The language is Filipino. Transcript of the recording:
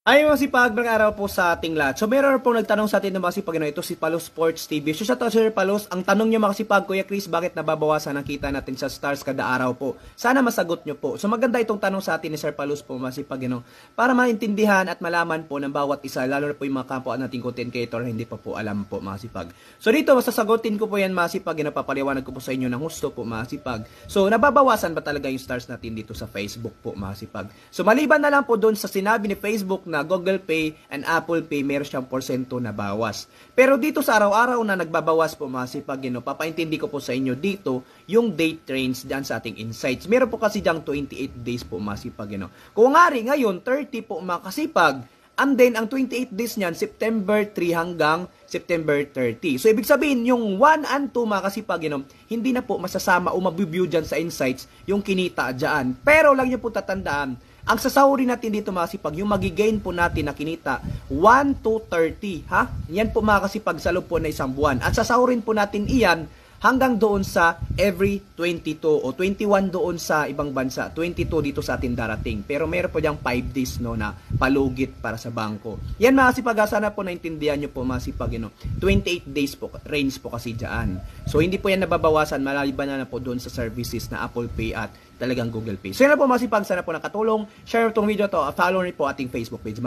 Ay, masipag, magandang araw po sa ating lahat. So, meron pong nagtanong sa atin na masipag, ito si Palos Sports TV. So, siya to, Sir Palos, ang tanong niya makasipag, Kuya Chris, bakit nababawasan ang kita natin sa stars kada araw po? Sana masagot niyo po. So, maganda itong tanong sa atin ni Sir Palos po, masipag, para maintindihan at malaman po ng bawat isa, lalo na po yung mga kapwa nating content creator, hindi pa po alam po, masipag. So, dito, masasagutin ko po yan, masipag, papaliwanag ko po sa inyo ng gusto po, masipag. So, nababawasan ba talaga yung stars natin dito sa Facebook po, masipag? So, maliban na lang po doon sa sinabi ni Facebook na Google Pay and Apple Pay, meron siyang porsyento na bawas. Pero dito sa araw-araw na nagbabawas po, masipag, papaintindi ko po sa inyo dito yung date range dyan sa ating insights. Meron po kasi dyan 28 days po, masipag. Kung nga rin ngayon, 30 po, makasipag. And then, ang 28 days niyan, September 3 hanggang September 30. So, ibig sabihin, yung 1 and 2, makasipag, hindi na po masasama o mabibview dyan sa insights yung kinita dyan. Pero, lang nyo po tatandaan, ang sasahurin natin dito, makasipag, yung magigain po natin na kinita, 1 to 30, ha? Yan po, makasipag, sa loob po na isang buwan. At sasahurin po natin iyan hanggang doon sa every 22 o 21 doon sa ibang bansa, 22 dito sa atin darating. Pero meron po diyang 5 days na palugit para sa bangko. Yan, makasipag, sana po naintindihan nyo po, makasipag, 28 days po, range po kasi dyan. So, hindi po yan nababawasan, maliban na po doon sa services na Apple Pay at talagang Google Pay. So, yan na po, makasipag, sana po nakatulong. Share itong video to, follow rin po ating Facebook page.